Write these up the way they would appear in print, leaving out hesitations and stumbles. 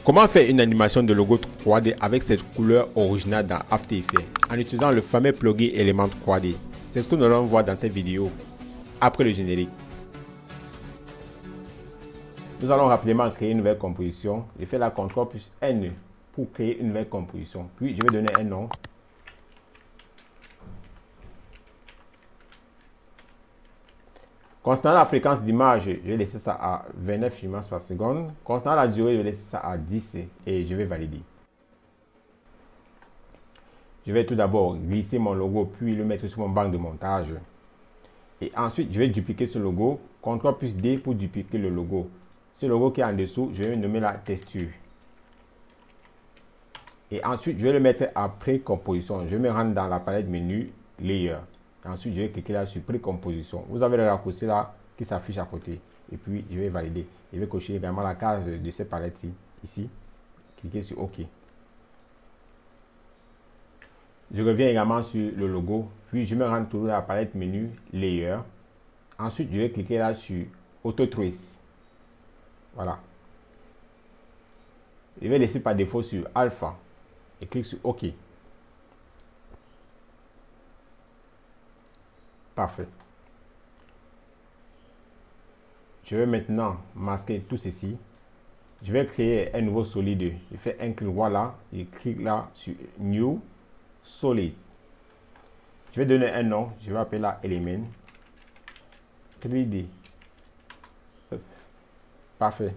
Comment faire une animation de logo 3D avec cette couleur originale dans After Effects en utilisant le fameux plugin Element 3D? C'est ce que nous allons voir dans cette vidéo après le générique. Nous allons rapidement créer une nouvelle composition. Je fais la CTRL plus N pour créer une nouvelle composition. Puis je vais donner un nom. Concernant la fréquence d'image, je vais laisser ça à 29 images par seconde. Concernant la durée, je vais laisser ça à 10 et je vais valider. Je vais tout d'abord glisser mon logo puis le mettre sur mon banc de montage. Et ensuite, je vais dupliquer ce logo. CTRL plus D pour dupliquer le logo. Ce logo qui est en dessous, je vais nommer la texture. Et ensuite, je vais le mettre à pré-composition. Je vais me rendre dans la palette menu Layer. Ensuite, je vais cliquer là sur pré-composition. Vous avez le raccourci là qui s'affiche à côté. Et puis, je vais valider. Je vais cocher également la case de cette palette ici. Cliquez sur OK. Je reviens également sur le logo. Puis, je me rends toujours dans la palette menu Layer. Ensuite, je vais cliquer là sur Auto Trace. Voilà. Je vais laisser par défaut sur Alpha. Et clique sur OK. Parfait. Je vais maintenant masquer tout ceci. Je vais créer un nouveau solide. Je fais un clic droit là. Je clique là sur New Solid. Je vais donner un nom. Je vais appeler là Element 3D. Parfait.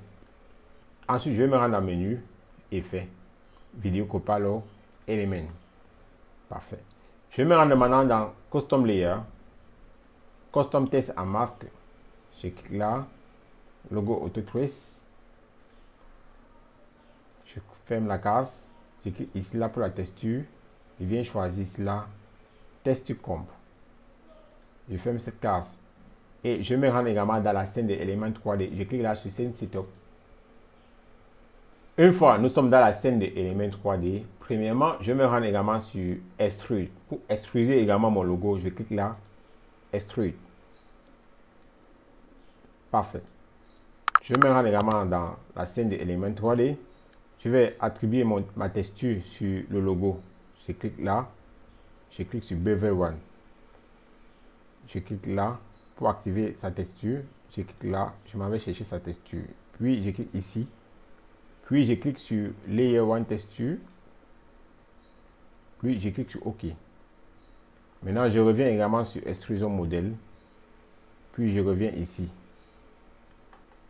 Ensuite, je vais me rendre dans le menu Effet, Vidéo Copilot, Element. Parfait. Je vais me rendre maintenant dans Custom Layer, Custom Text en masque. Je clique là, logo Auto Trace. Je ferme la case. Je clique ici là pour la texture. Je viens choisir ici là, Texture Comp. Je ferme cette case. Et je me rends également dans la scène de Element 3D. Je clique là sur Scène Setup. Une fois nous sommes dans la scène de Element 3D, premièrement, je me rends également sur Extrude. Pour extruder également mon logo, je clique là, Extrude. Parfait. Je me rends également dans la scène de Element 3D. Je vais attribuer ma texture sur le logo. Je clique là, je clique sur Bevel One. Je clique là pour activer sa texture. Je clique là, je m'en vais chercher sa texture. Puis je clique ici. Puis je clique sur Layer One Texture. Puis je clique sur OK. Maintenant, je reviens également sur Extrusion Modèle. Puis je reviens ici.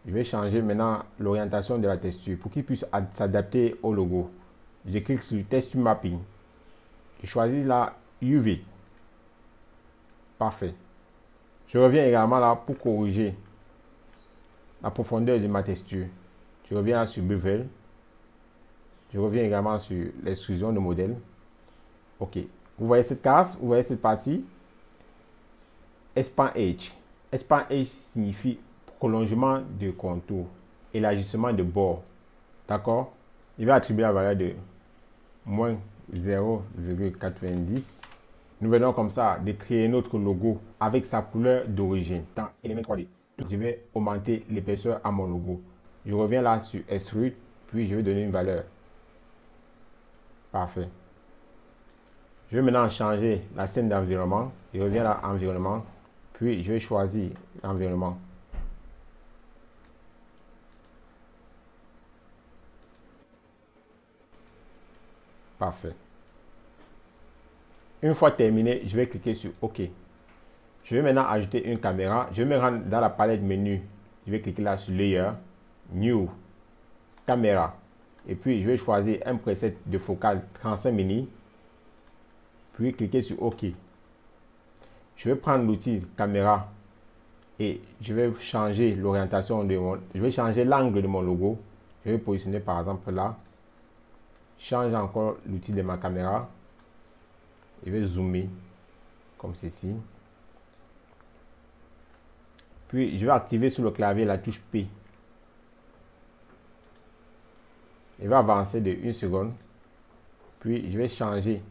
Je vais changer maintenant l'orientation de la texture pour qu'il puisse s'adapter au logo. Je clique sur Texture Mapping. Je choisis la UV. Parfait. Je reviens également là pour corriger la profondeur de ma texture. Je reviens là sur Bevel. Je reviens également sur l'extrusion de modèle. OK. Vous voyez cette case, vous voyez cette partie. Expand Edge. Expand Edge signifie prolongement de contour, élargissement de bord. D'accord? Il va attribuer la valeur de moins 0,90. Nous venons comme ça de créer notre logo avec sa couleur d'origine dans Element 3D. Je vais augmenter l'épaisseur à mon logo. Je reviens là sur Extrude, puis je vais donner une valeur. Parfait. Je vais maintenant changer la scène d'environnement. Je reviens là, environnement, puis je vais choisir l'environnement. Parfait. Une fois terminé, je vais cliquer sur OK. Je vais maintenant ajouter une caméra. Je vais me rendre dans la palette menu. Je vais cliquer là sur Layer, New, Caméra. Et puis, je vais choisir un preset de focale 35 mm. Puis, cliquer sur OK. Je vais prendre l'outil caméra et je vais changer l'orientation de mon... Je vais changer l'angle de mon logo. Je vais positionner par exemple là. Change encore l'outil de ma caméra. Je vais zoomer comme ceci. Puis, je vais activer sur le clavier la touche P. Je vais avancer de 1 seconde. Puis, je vais changer.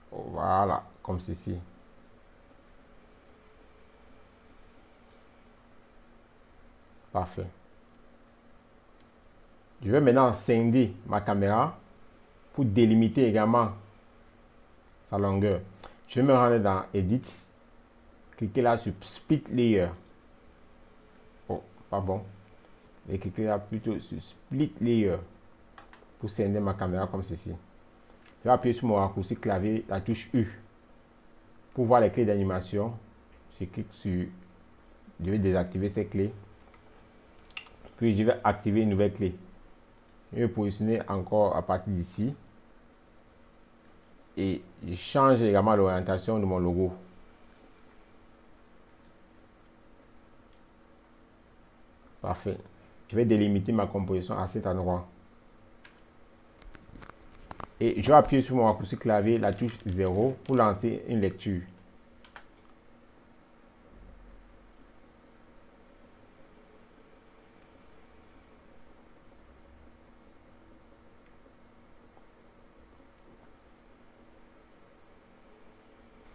Voilà, comme ceci. Parfait. Je vais maintenant scinder ma caméra pour délimiter également sa longueur. Je vais me rendre dans Edit, cliquer là sur Split Layer. Oh, pas bon. Et cliquer là plutôt sur Split Layer pour scinder ma caméra comme ceci. Je vais appuyer sur mon raccourci clavier, la touche U. Pour voir les clés d'animation, je clique sur, je vais désactiver ces clés. Puis je vais activer une nouvelle clé. Je vais positionner encore à partir d'ici. Et je change également l'orientation de mon logo. Parfait. Je vais délimiter ma composition à cet endroit. Et je vais appuyer sur mon raccourci clavier, la touche 0 pour lancer une lecture.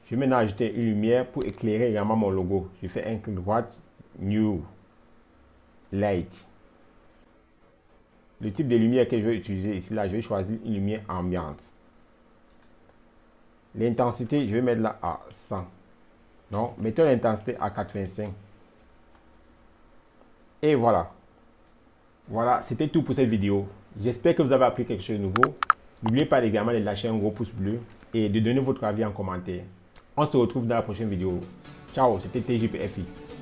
Je vais maintenant ajouter une lumière pour éclairer également mon logo. Je fais un clic droit, New, Light. Le type de lumière que je vais utiliser ici, là, je vais choisir une lumière ambiante. L'intensité, je vais mettre là à 100. Non, mettons l'intensité à 85. Et voilà. Voilà, c'était tout pour cette vidéo. J'espère que vous avez appris quelque chose de nouveau. N'oubliez pas également de lâcher un gros pouce bleu et de donner votre avis en commentaire. On se retrouve dans la prochaine vidéo. Ciao, c'était TJPFX.